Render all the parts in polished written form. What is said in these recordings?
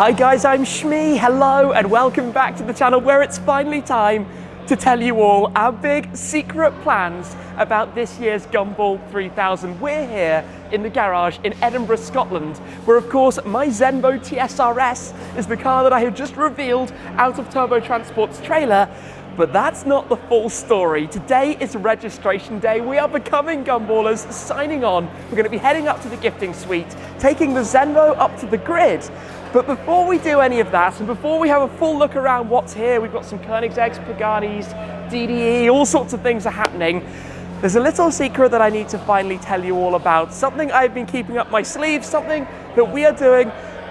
Hi guys, I'm Shmee, hello and welcome back to the channel where it's finally time to tell you all our big secret plans about this year's Gumball 3000. We're here in the garage in Edinburgh, Scotland, where of course my Zenvo TSR-S is the car that I have just revealed out of Turbo Transport's trailer. But that's not the full story. Today is registration day. We are becoming Gumballers, signing on. We're going to be heading up to the gifting suite, taking the Zenvo up to the grid. But before we do any of that, and before we have a full look around what's here, we've got some Koenigsegg's, Pagani's, DDE, all sorts of things are happening. There's a little secret that I need to finally tell you all about. Something I've been keeping up my sleeve, something that we are doing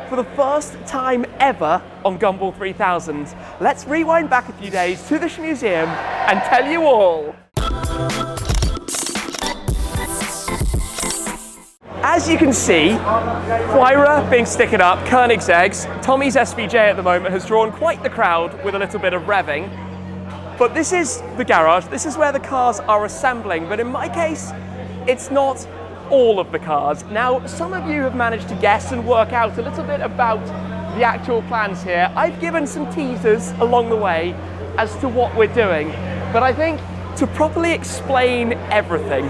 for the first time ever on Gumball 3000. Let's rewind back a few days to the Shmuseum and tell you all. As you can see, Huayra being stickered up, Koenigsegg's, Tommy's SVJ at the moment has drawn quite the crowd with a little bit of revving. But this is the garage, this is where the cars are assembling, but in my case, it's not all of the cars. Now, some of you have managed to guess and work out a little bit about the actual plans here. I've given some teasers along the way as to what we're doing, but I think to properly explain everything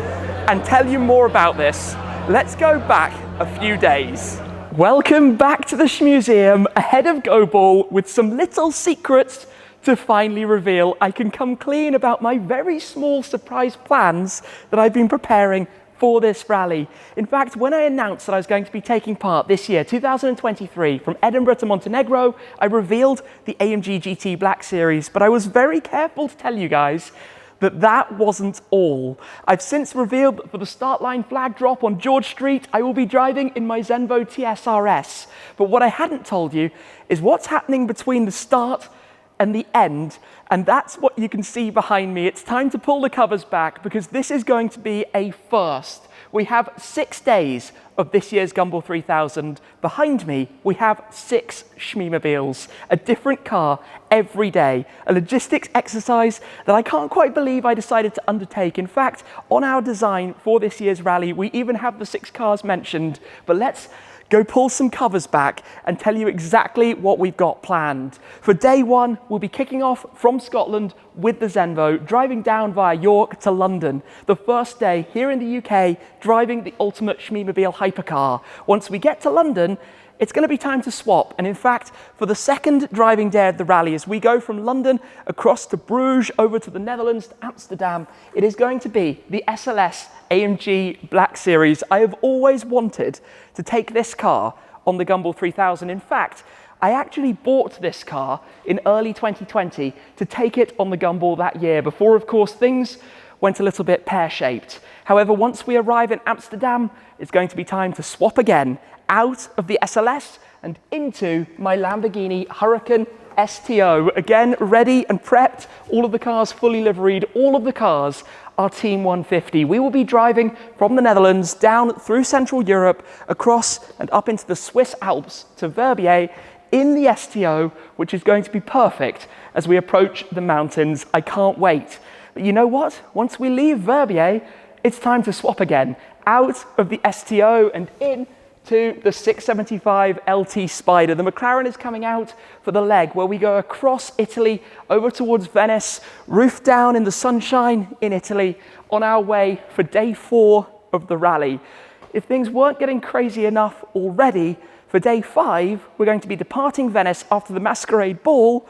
and tell you more about this, let's go back a few days. Welcome back to the Shmuseum, ahead of Gumball with some little secrets to finally reveal. I can come clean about my very small surprise plans that I've been preparing for this rally. In fact, when I announced that I was going to be taking part this year, 2023, from Edinburgh to Montenegro, I revealed the AMG GT Black Series, but I was very careful to tell you guys that that wasn't all. I've since revealed that for the start line flag drop on George Street, I will be driving in my Zenvo TSR-S. But what I hadn't told you is what's happening between the start and the end, and that's what you can see behind me. It's time to pull the covers back because this is going to be a first. We have 6 days of this year's Gumball 3000. Behind me, we have 6 Shmeemobiles, a different car every day, a logistics exercise that I can't quite believe I decided to undertake. In fact, on our design for this year's rally, we even have the 6 cars mentioned, but let's go pull some covers back and tell you exactly what we've got planned. For day one, we'll be kicking off from Scotland with the Zenvo, driving down via York to London. The first day here in the UK, driving the ultimate Shmeemobile hypercar. Once we get to London, it's going to be time to swap. And in fact, for the second driving day of the rally, as we go from London across to Bruges, over to the Netherlands, to Amsterdam, it is going to be the SLS AMG Black Series. I have always wanted to take this car on the Gumball 3000. In fact, I actually bought this car in early 2020 to take it on the Gumball that year, before, of course, things went a little bit pear-shaped. However, once we arrive in Amsterdam, it's going to be time to swap again out of the SLS and into my Lamborghini Huracan STO. Again, ready and prepped, all of the cars fully liveried, all of the cars are Team 150. We will be driving from the Netherlands down through Central Europe, across and up into the Swiss Alps to Verbier in the STO, which is going to be perfect as we approach the mountains. I can't wait. But you know what? Once we leave Verbier, it's time to swap again, out of the STO and in to the 675 LT Spider. The McLaren is coming out for the leg where we go across Italy over towards Venice, roof down in the sunshine in Italy, on our way for day 4 of the rally. If things weren't getting crazy enough already, for day 5, we're going to be departing Venice after the Masquerade Ball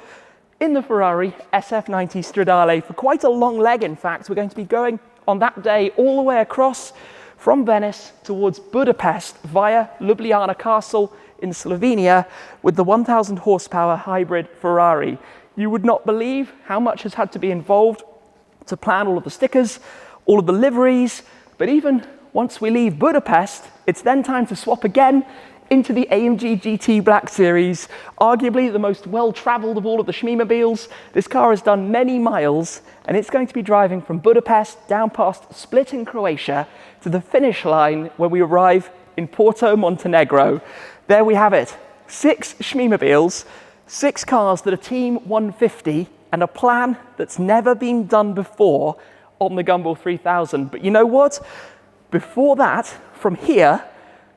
in the Ferrari SF90 Stradale. For quite a long leg, in fact, we're going to be going on that day all the way across from Venice towards Budapest via Ljubljana Castle in Slovenia with the 1,000 horsepower hybrid Ferrari. You would not believe how much has had to be involved to plan all of the stickers, all of the liveries, but even once we leave Budapest, it's then time to swap again into the AMG GT Black Series, arguably the most well-traveled of all of the Shmeemobiles. This car has done many miles, and it's going to be driving from Budapest down past Split in Croatia to the finish line where we arrive in Porto, Montenegro. There we have it, 6 Shmeemobiles, 6 cars that are Team 150, and a plan that's never been done before on the Gumball 3000. But you know what? Before that, from here,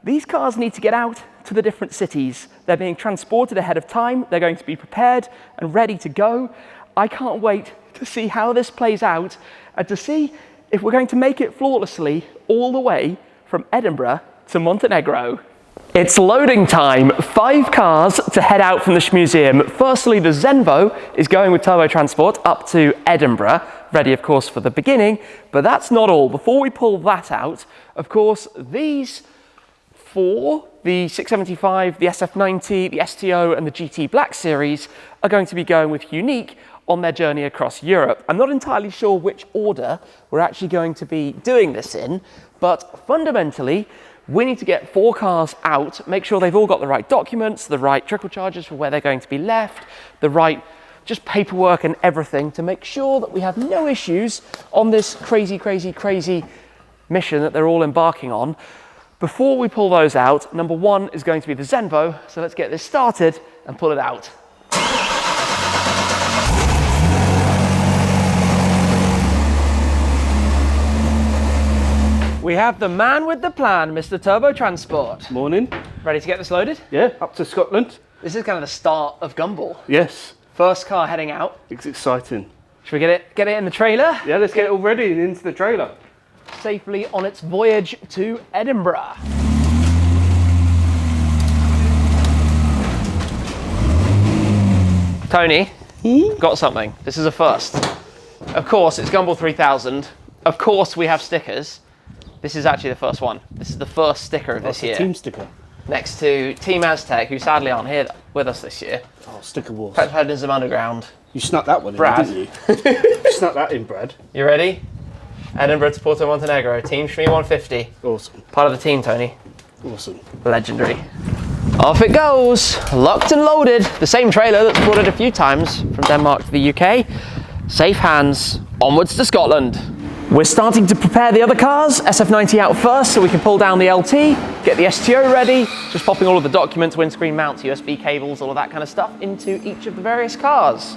These cars need to get out to the different cities. They're being transported ahead of time. They're going to be prepared and ready to go. I can't wait to see how this plays out and to see if we're going to make it flawlessly all the way from Edinburgh to Montenegro. It's loading time. 5 cars to head out from the Shmuseum. Firstly, the Zenvo is going with turbo transport up to Edinburgh, ready of course for the beginning, but that's not all. Before we pull that out, of course, these 4, the 675, the SF90, the STO and the GT Black Series are going to be going with Unique on their journey across Europe. I'm not entirely sure which order we're actually going to be doing this in, but fundamentally, we need to get 4 cars out, make sure they've all got the right documents, the right trickle charges for where they're going to be left, the right just paperwork and everything to make sure that we have no issues on this crazy, crazy, crazy mission that they're all embarking on. Before we pull those out, number 1 is going to be the Zenvo, so let's get this started and pull it out. We have the man with the plan, Mr. Turbo Transport. Morning. Ready to get this loaded? Yeah, up to Scotland. This is kind of the start of Gumball. Yes. First car heading out. It's exciting. Should we get it in the trailer? Yeah, let's get it all ready and into the trailer. Safely on its voyage to Edinburgh. Tony, got something. This is a first. Of course, it's Gumball 3000. Of course, we have stickers. This is actually the first one. This is the first sticker of this year. Team sticker. Next to Team Aztec, who sadly aren't here with us this year. Oh, sticker wars. Petroheadism Underground. You snuck that one in, Brad. didn't you? You snuck that in, Brad. You ready? Edinburgh to Porto Montenegro. Team Shmee 150. Awesome. Part of the team, Tony. Awesome. Legendary. Off it goes. Locked and loaded. The same trailer that's brought it a few times from Denmark to the UK. Safe hands. Onwards to Scotland. We're starting to prepare the other cars, SF90 out first so we can pull down the LT, get the STO ready, just popping all of the documents, windscreen mounts, USB cables, all of that kind of stuff into each of the various cars.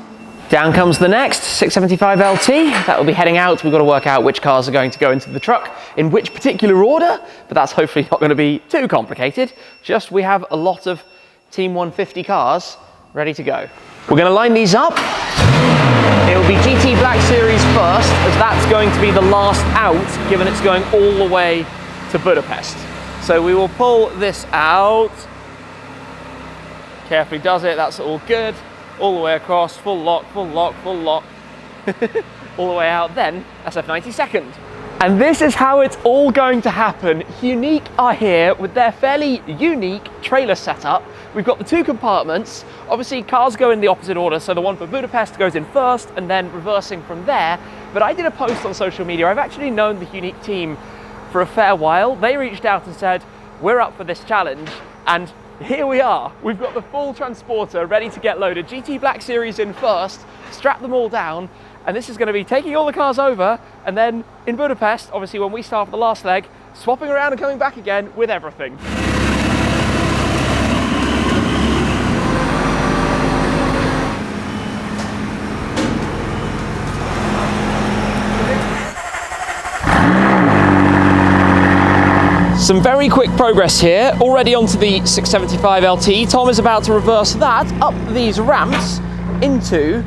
Down comes the next, 675 LT, that will be heading out. We've got to work out which cars are going to go into the truck, in which particular order, but that's hopefully not going to be too complicated. Just we have a lot of Team 150 cars ready to go. We're going to line these up. It will be GT Black Series first, as that's going to be the last out, given it's going all the way to Budapest. So we will pull this out. Carefully does it, that's all good. All the way across, full lock, full lock, full lock. All the way out, then SF90 second. And this is how it's all going to happen. Unique are here with their fairly unique trailer setup. We've got the 2 compartments. Obviously, cars go in the opposite order, so the one for Budapest goes in first and then reversing from there. But I did a post on social media. I've actually known the Unique team for a fair while. They reached out and said, we're up for this challenge. And here we are. We've got the full transporter ready to get loaded. GT Black Series in first, strap them all down. And this is going to be taking all the cars over, and then in Budapest, obviously when we start for the last leg, swapping around and coming back again with everything. Some very quick progress here, already onto the 675 LT. Tom is about to reverse that up these ramps into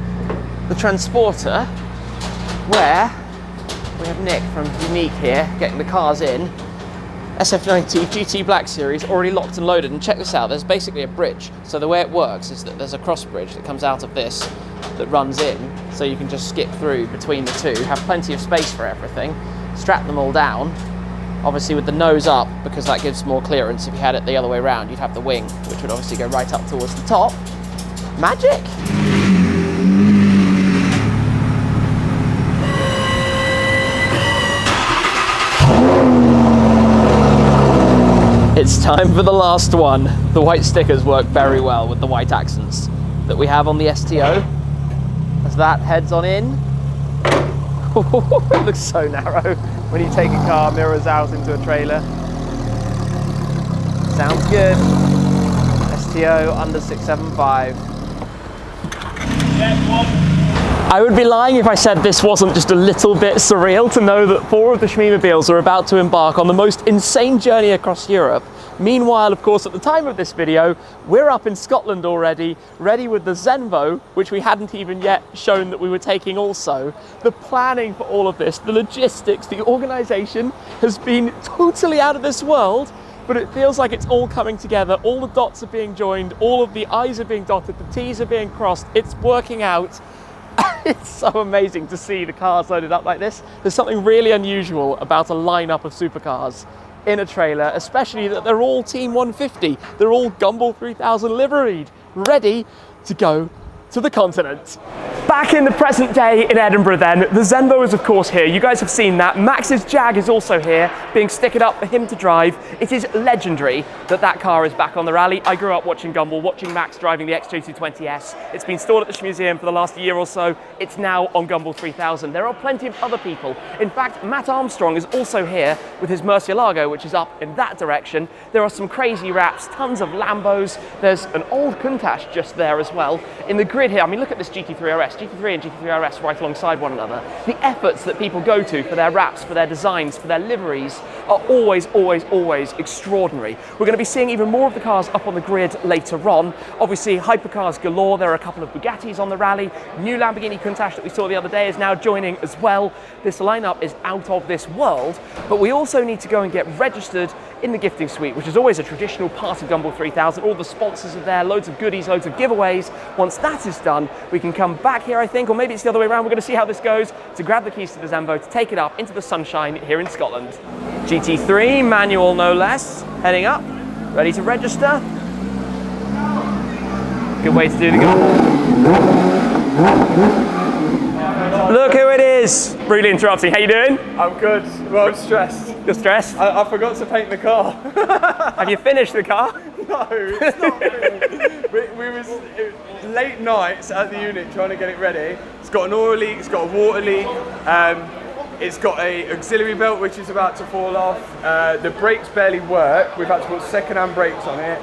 the transporter, where we have Nick from Unique here getting the cars in. SF90 GT Black Series already locked and loaded, and check this out, there's basically a bridge. So the way it works is that there's a cross bridge that comes out of this that runs in, so you can just skip through between the two, have plenty of space for everything, strap them all down, obviously with the nose up because that gives more clearance. If you had it the other way around, you'd have the wing, which would obviously go right up towards the top. Magic! It's time for the last one. The white stickers work very well with the white accents that we have on the STO. As that heads on in. It looks so narrow when you take a car, mirrors out into a trailer. Sounds good. STO under 675. I would be lying if I said this wasn't just a little bit surreal to know that 4 of the Shmeemobiles are about to embark on the most insane journey across Europe Meanwhile, of course, at the time of this video, we're up in Scotland already, ready with the Zenvo, which we hadn't even yet shown that we were taking also. The planning for all of this, the logistics, the organisation has been totally out of this world, but it feels like it's all coming together. All the dots are being joined, all of the I's are being dotted, the T's are being crossed, it's working out. It's so amazing to see the cars loaded up like this. There's something really unusual about a lineup of supercars in a trailer, especially that they're all Team 150. They're all Gumball 3000 liveried, ready to go to the continent. Back in the present day in Edinburgh then, the Zenvo is of course here. You guys have seen that. Max's Jag is also here, being stickered up for him to drive. It is legendary that that car is back on the rally. I grew up watching Gumball, watching Max driving the XJ220S. It's been stored at the Shmuseum for the last year or so. It's now on Gumball 3000. There are plenty of other people. In fact, Matt Armstrong is also here with his Murcielago, which is up in that direction. There are some crazy wraps, tons of Lambos. There's an old Countach just there as well. In the grid here, I mean, look at this GT3 RS. GT3 and GT3 RS right alongside one another. The efforts that people go to for their wraps, for their designs, for their liveries are always, always, always extraordinary. We're going to be seeing even more of the cars up on the grid later on. Obviously, hypercars galore. There are a couple of Bugattis on the rally. New Lamborghini Countach that we saw the other day is now joining as well. This lineup is out of this world, but we also need to go and get registered in the gifting suite, which is always a traditional part of Gumball 3000. All the sponsors are there, loads of goodies, loads of giveaways. Once that is done, we can come back here, I think, or maybe it's the other way around. We're going to see how this goes, to grab the keys to the Zenvo, to take it up into the sunshine here in Scotland. GT3, manual no less, heading up, ready to register. Good way to do the Gumball. Look who it is! Really interrupting. How you doing? I'm good. Well, I'm stressed. You're stressed? I forgot to paint the car. Have you finished the car? No, it's not finished. we was late nights at the unit trying to get it ready. It's got an oil leak, it's got a water leak, it's got a auxiliary belt which is about to fall off. The brakes barely work. We've had to put second-hand brakes on it.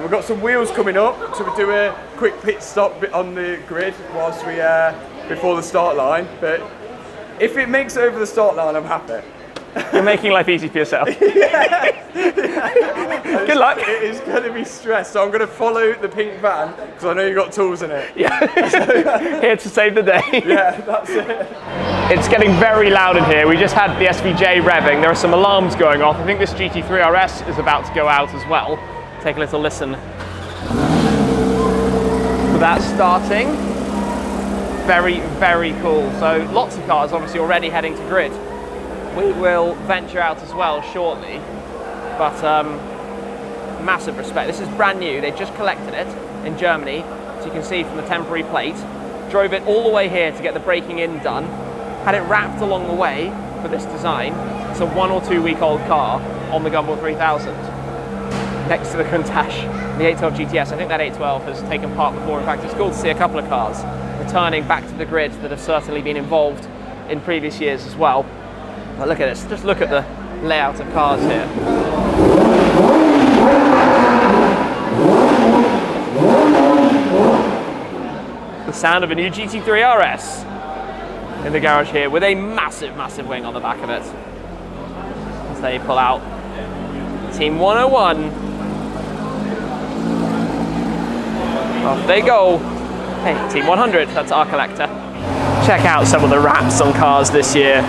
We've got some wheels coming up, so we do a quick pit stop on the grid whilst we before the start line. But if it makes it over the start line, I'm happy. You're making life easy for yourself. Yeah. Good luck. It is going to be stressed, so I'm going to follow the pink van because I know you've got tools in it. Yeah. Here to save the day. Yeah, that's it. It's getting very loud in here. We just had the SVJ revving. There are some alarms going off. I think this GT3 RS is about to go out as well. Take a little listen. So that's starting. Very, very cool. So lots of cars obviously already heading to grid. We will venture out as well shortly, but massive respect. This is brand new. They just collected it in Germany, so you can see from the temporary plate. Drove it all the way here to get the breaking in done. Had it wrapped along the way for this design. It's a 1 or 2 week old car on the Gumball 3000. Next to the Countach, the 812 GTS. I think that 812 has taken part before. In fact, it's cool to see a couple of cars returning back to the grid that have certainly been involved in previous years as well. But look at this, just look at the layout of cars here. The sound of a new GT3 RS in the garage here with a massive, massive wing on the back of it. As they pull out Team 101. Off they go. Hey, Team 100, that's our collector. Check out some of the wraps on cars this year.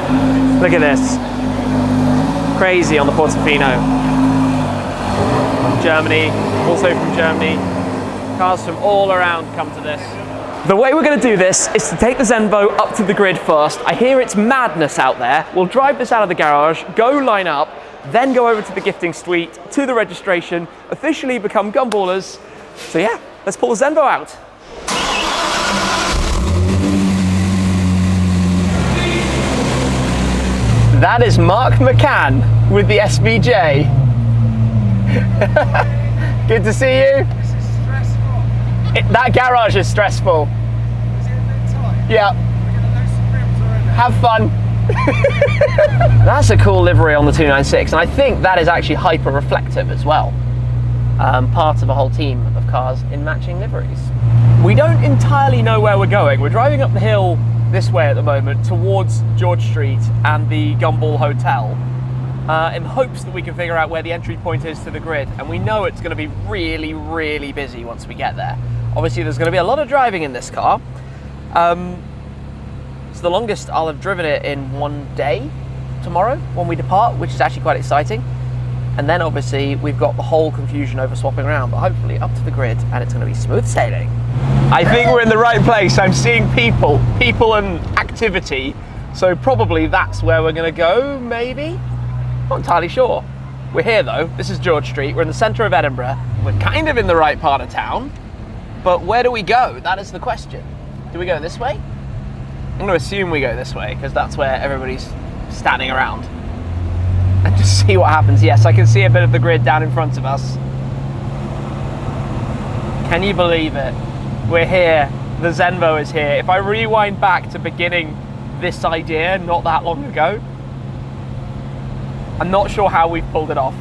Look at this. Crazy on the Portofino. Germany, also from Germany. Cars from all around come to this. The way we're going to do this is to take the Zenvo up to the grid first. I hear it's madness out there. We'll drive this out of the garage, go line up, then go over to the gifting suite, to the registration, officially become Gumballers. So yeah, let's pull the Zenvo out. That is Mark McCann with the SVJ. Good to see you. This is stressful. That garage is stressful. Is it a bit tight? Yeah. We're going to lose some rims already. Have fun. That's a cool livery on the 296, and I think that is actually hyper reflective as well. Part of a whole team of cars in matching liveries. We don't entirely know where we're going. We're driving up the hill this way at the moment towards George Street and the Gumball Hotel. in hopes that we can figure out where the entry point is to the grid. And we know it's going to be really, really busy once we get there. Obviously, there's going to be a lot of driving in this car. It's the longest I'll have driven it in one day tomorrow when we depart, which is actually quite exciting. And then obviously we've got the whole confusion over swapping around, but hopefully up to the grid and it's going to be smooth sailing. I think we're in the right place. I'm seeing people and activity. So probably that's where we're going to go, maybe? Not entirely sure. We're here though. This is George Street. We're in the centre of Edinburgh. We're kind of in the right part of town. But where do we go? That is the question. Do we go this way? I'm going to assume we go this way because that's where everybody's standing around. And just see what happens. Yes, I can see a bit of the grid down in front of us. Can you believe it? We're here. The Zenvo is here. If I rewind back to beginning this idea not that long ago, I'm not sure how we've pulled it off.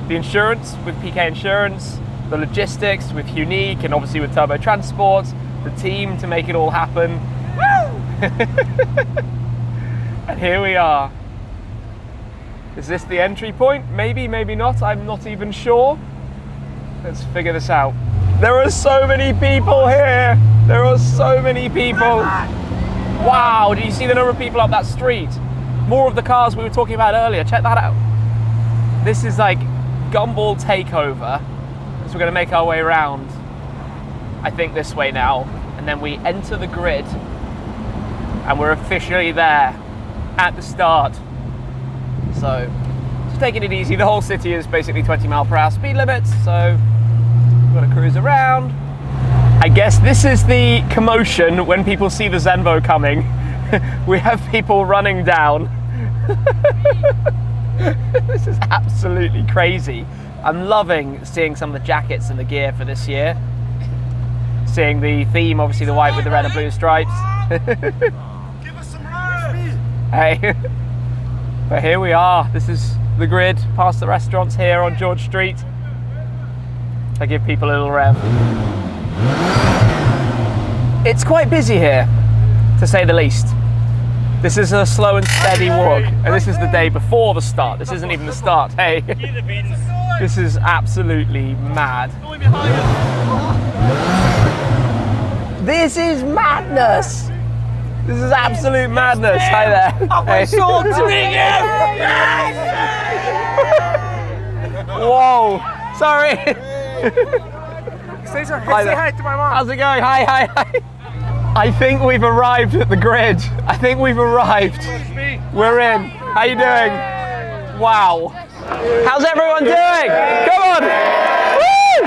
The insurance with PK Insurance, the logistics with Unique, and obviously with Turbo Transport, the team to make it all happen. Woo! And here we are. Is this the entry point? Maybe, maybe not. I'm not even sure. Let's figure this out. There are so many people here. There are so many people. Wow, do you see the number of people up that street? More of the cars we were talking about earlier. Check that out. This is like Gumball takeover. So we're going to make our way around, I think this way now. And then we enter the grid. And we're officially there at the start. So just taking it easy. The whole city is basically 20-mile-per-hour speed limits. So we're going to cruise around. I guess this is the commotion when people see the Zenvo coming. We have people running down. This is absolutely crazy. I'm loving seeing some of the jackets and the gear for this year. Seeing the theme, obviously the white with the red and blue stripes. Give us some room! Hey, but here we are. This is the grid, past the restaurants here on George Street. I give people a little rev. It's quite busy here, to say the least. This is a slow and steady walk, and this is the day before the start. This isn't even the start, hey. This is absolutely mad. This is madness. This is absolute madness. Hi there. Hey. Whoa, sorry. Say hi to my mom. How's it going? Hi, hi, hi. I think we've arrived at the grid. I think we've arrived. We're in. How you doing? Wow. How's everyone doing? Come on. Woo!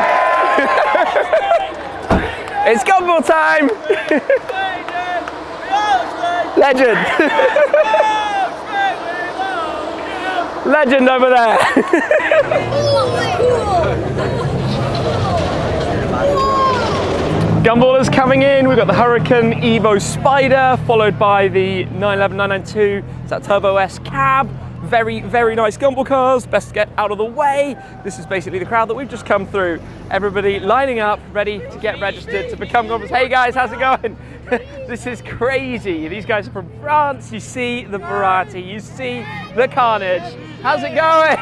It's Gumball time. Legend. Legend over there. Gumballers coming in. We've got the Huracan Evo Spider, followed by the 911 992. It's that Turbo S cab. Very, very nice Gumball cars. Best to get out of the way. This is basically the crowd that we've just come through. Everybody lining up, ready to get registered to become Gumballers. Hey guys, how's it going? This is crazy. These guys are from France. You see the variety. You see the carnage. How's it going?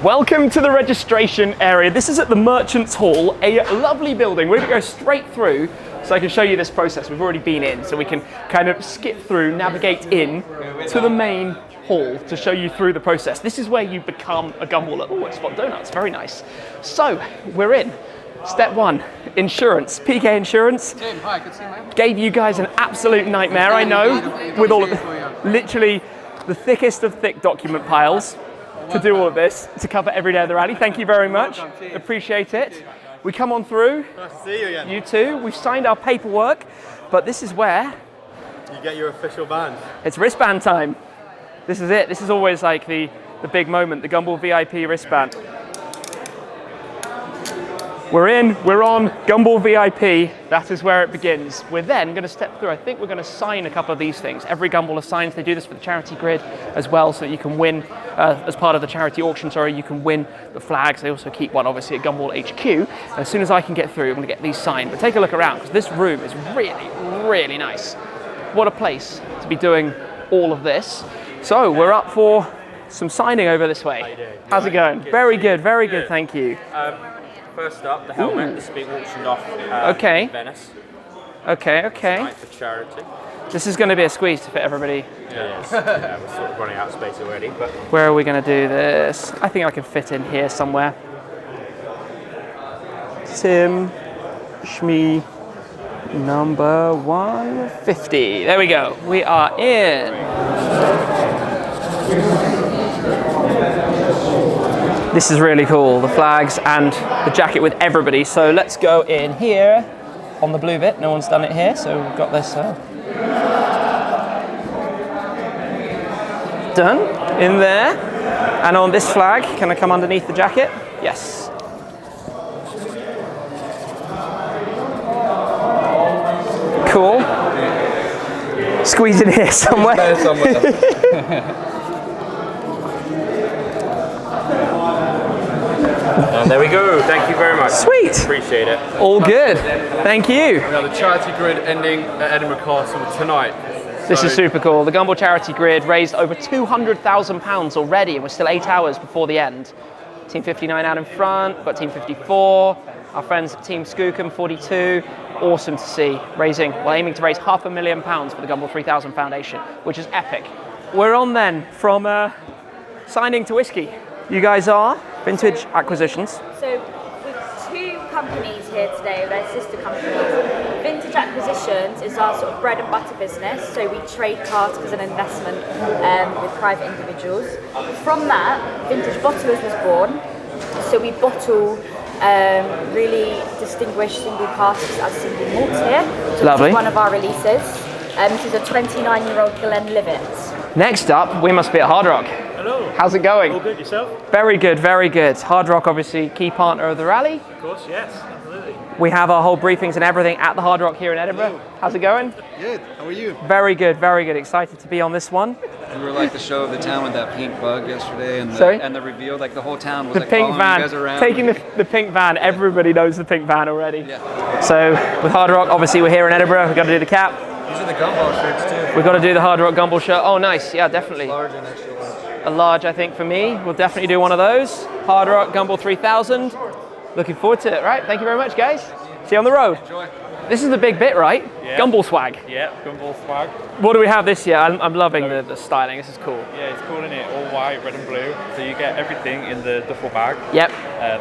Welcome to the registration area. This is at the Merchants Hall, a lovely building. We're going to go straight through so I can show you this process. We've already been in, so we can kind of skip through, navigate in to the main hall to show you through the process. This is where you become a Gumballer. Oh, it's Spot Donuts, very nice. So, we're in. Step one, insurance. PK Insurance. Tim, hi, good to see you, man. Gave you guys an absolute nightmare, I know, with all of literally the thickest of thick document piles to do all of this, to cover every day of the rally. Thank you very much. Appreciate it. We come on through. Nice to see you again. You too. We've signed our paperwork, but this is where You get your official band. it's wristband time. This is it. This is always like the big moment, the Gumball VIP wristband. We're in, we're on, Gumball VIP, that is where it begins. We're then going to step through, I think we're going to sign a couple of these things. Every Gumballer signs, they do this for the charity grid as well, so that you can win, as part of the charity auction, you can win the flags. They also keep one, obviously, at Gumball HQ. And as soon as I can get through, I'm going to get these signed. But take a look around, because this room is really, really nice. What a place to be doing all of this. So we're up for some signing over this way. How you doing? How's it going? Very good, very good, thank you. First up, the helmet. This is being auctioned off Okay. in Venice Okay. tonight for charity. This is going to be a squeeze to fit everybody. Yes. Yeah, we're sort of running out of space already, but Where are we going to do this? I think I can fit in here somewhere. Tim, Shmee, number 150. There we go. We are in. This is really cool, the flags and the jacket with everybody. So let's go in here on the blue bit. No one's done it here, so we've got this done in there. And on this flag, can I come underneath the jacket? Yes. Cool. Squeeze in here somewhere. and there we go. Thank you very much. Sweet. Appreciate it. All good. Thank you. We have the charity grid ending at Edinburgh Castle tonight. This is super cool. The Gumball charity grid raised over £200,000 already, and we're still 8 hours before the end. Team 59 out in front, got Team 54, our friends at Team Skookum 42. Awesome to see. Aiming to raise £500,000 for the Gumball 3000 Foundation, which is epic. We're on then from signing to whiskey. You guys are Vintage Acquisitions. So we've two companies here today, they're sister companies. Vintage Acquisitions is our sort of bread and butter business, so we trade cars as an investment with private individuals. From that, Vintage Bottlers was born, so we bottle really distinguished single casks as single malts here. So Lovely. This is one of our releases. This is a 29-year-old Glenlivet. Next up, we must be at Hard Rock. Hello. How's it going? All good, yourself? Very good, very good. Hard Rock, obviously, key partner of the rally. Of course, yes, absolutely. We have our whole briefings and everything at the Hard Rock here in Edinburgh. How's it going? Good. How are you? Very good, very good. Excited to be on this one. We were like the show of the town with that pink bug yesterday, and Sorry? the reveal. Like the whole town was The like pink following van, you guys around. taking the pink van. Everybody knows the pink van already. Yeah. So with Hard Rock, obviously we're here in Edinburgh. We've got to do the cap. These are the Gumball shirts too. We've got to do the Hard Rock Gumball shirt. Oh, nice. Yeah, definitely. Large and extra large. A large, I think, for me. We'll definitely do one of those. Hard Rock Gumball 3000. Looking forward to it. Right. Thank you very much, guys. See you on the road. Enjoy. This is the big bit, right? Yeah. Gumball swag. Yeah, Gumball swag. What do we have this year? I'm loving the styling. This is cool. Yeah, it's cool in it, all white, red and blue. So you get everything in the duffel bag. Yep.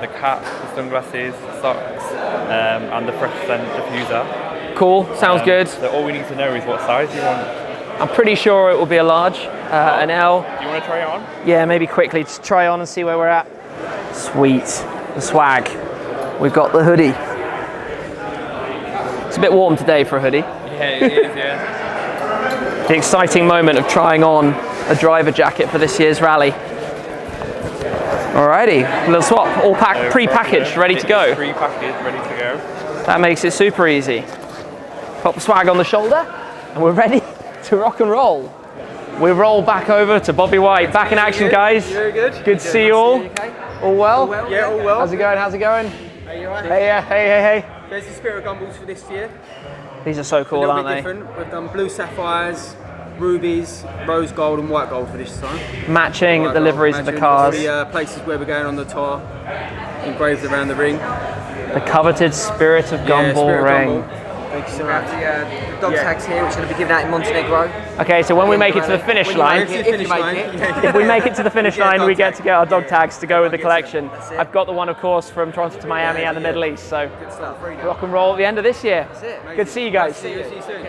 The cap, the sunglasses, socks, and the fresh scent diffuser. Cool. Sounds good. So all we need to know is what size you want. I'm pretty sure it will be a large, an L. Do you want to try it on? Yeah, maybe quickly just try on and see where we're at. Sweet. The swag. We've got the hoodie. It's a bit warm today for a hoodie. Yeah, it is, yeah. The exciting moment of trying on a driver jacket for this year's rally. Alrighty, little swap, all pre-packaged, ready to go. Pre-packaged, ready to go. That makes it super easy. Pop the swag on the shoulder, and we're ready to rock and roll. We roll back over to Bobby White. Back in action, guys. Very good. Good to see you all. All well? Yeah, all well. How's it going? How's it going? Are you alright? Hey, hey. There's the Spirit of Gumballs for this year. These are so A cool, little aren't bit they? different. We've done blue sapphires, rubies, rose gold and white gold for this time. Matching White the gold, liveries of the matching cars. all the places where we're going on the tour, engraved around the ring. The coveted Spirit of Gumball Spirit of ring. Gumball. Thank you so much. The dog tags here, which are going to be given out in Montenegro. Okay, so when we make it to the finish line, If you make it. if we make it to the finish line, we get to get our dog tags to go with the collection. That's it. I've got the one, of course, from Toronto to Miami and the Middle East. So rock and roll at the end of this year. Good to see you guys. See you soon.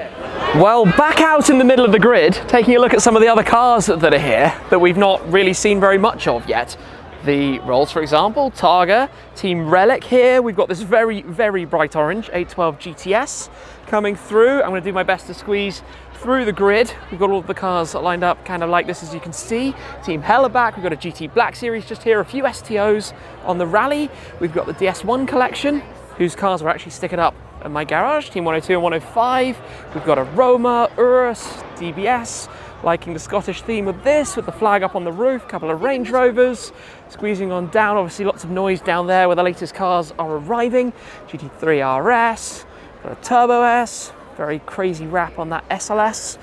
Well, back out in the middle of the grid, taking a look at some of the other cars that are here that we've not really seen very much of yet. The Rolls, for example, Targa, Team Relic here. We've got this very, very bright orange 812 GTS coming through. I'm going to do my best to squeeze through the grid. We've got all of the cars lined up kind of like this, as you can see. Team Hellerback, we've got a GT Black Series just here, a few STOs on the rally. We've got the DS1 collection, whose cars are actually sticking up at my garage, Team 102 and 105. We've got a Roma, Urus, DBS, liking the Scottish theme with this, with the flag up on the roof, a couple of Range Rovers, squeezing on down, obviously lots of noise down there where the latest cars are arriving. GT3 RS, got a Turbo S, very crazy wrap on that SLS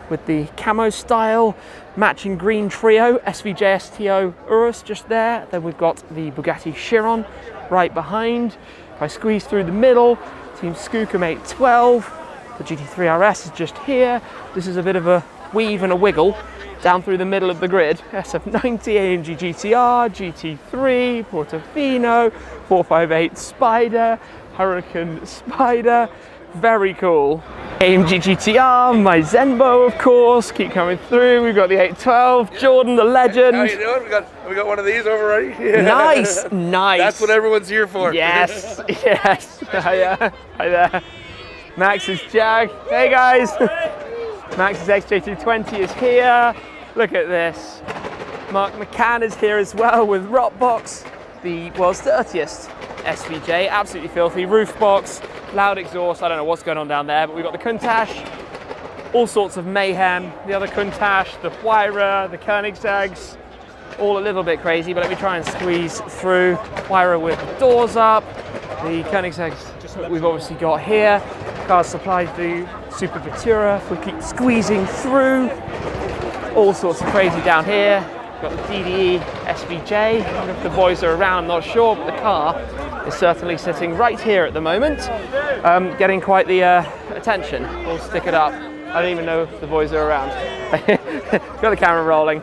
with the camo style, matching green trio, SVJ STO Urus just there. Then we've got the Bugatti Chiron right behind. If I squeeze through the middle, Team Skookum 812. The GT3 RS is just here. This is a bit of a weave and a wiggle down through the middle of the grid. SF90, AMG GTR, GT3, Portofino, 458 Spider, Huracan Spider. Very cool. AMG GTR, my Zenvo, of course, keep coming through. We've got the 812, Jordan the legend. How you doing? We got one of these over already. Nice, nice. That's what everyone's here for. Yes, yes. Hiya, hi there. Max's Jag. Hey guys. Max's XJ220 is here. Look at this. Mark McCann is here as well with Rockbox, the world's dirtiest SVJ. Absolutely filthy. Roof box, loud exhaust. I don't know what's going on down there, but we've got the Countach, all sorts of mayhem. The other Countach, the Huayra, the Koenigsegg's, all a little bit crazy, but let me try and squeeze through. Huayra with the doors up. The Koenigsegg's we've obviously got here. Cars supplied through Super Vettura. If we keep squeezing through, all sorts of crazy down here. Got the DDE SVJ. I don't know if the boys are around, I'm not sure, but the car is certainly sitting right here at the moment, getting quite the attention. We'll stick it up. I don't even know if the boys are around. Got the camera rolling.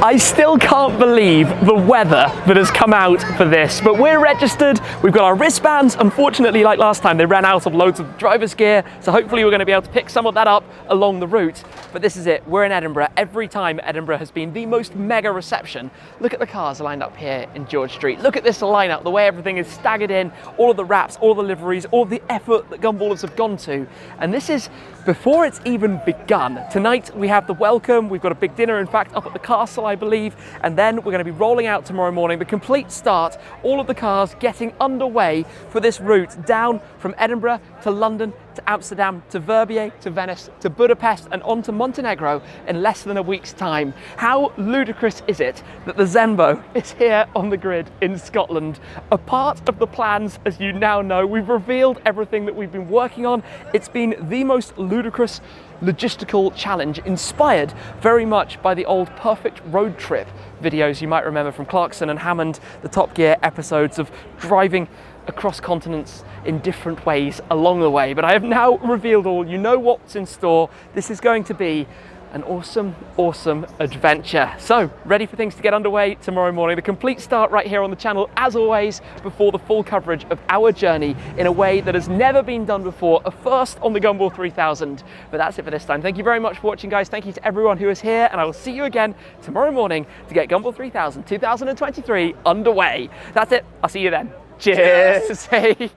I still can't believe the weather that has come out for this, but we're registered. We've got our wristbands. Unfortunately, like last time, they ran out of loads of driver's gear, so hopefully we're going to be able to pick some of that up along the route. But this is it. We're in Edinburgh. Every time Edinburgh has been the most mega reception. Look at the cars lined up here in George Street. Look at this lineup, the way everything is staggered in, all of the wraps, all of the liveries, all of the effort that Gumballers have gone to. And this is before it's even begun. Tonight we have the welcome. We've got a big dinner, in fact, up at the castle, I believe. And then we're going to be rolling out tomorrow morning, the complete start, all of the cars getting underway for this route down from Edinburgh to London, to Amsterdam, to Verbier, to Venice, to Budapest, and on to Montenegro in less than a week's time. How ludicrous is it that the Zenvo is here on the grid in Scotland? A part of the plans, as you now know. We've revealed everything that we've been working on. It's been the most ludicrous logistical challenge, inspired very much by the old Perfect Road Trip videos you might remember from Clarkson and Hammond, the Top Gear episodes of driving across continents in different ways along the way. But I have now revealed all. You know what's in store. This is going to be an awesome, awesome adventure. So, ready for things to get underway tomorrow morning. The complete start right here on the channel, as always, before the full coverage of our journey in a way that has never been done before. A first on the Gumball 3000. But that's it for this time. Thank you very much for watching, guys. Thank you to everyone who is here, and I will see you again tomorrow morning to get Gumball 3000 2023 underway. That's it. I'll see you then. Cheers. Hey.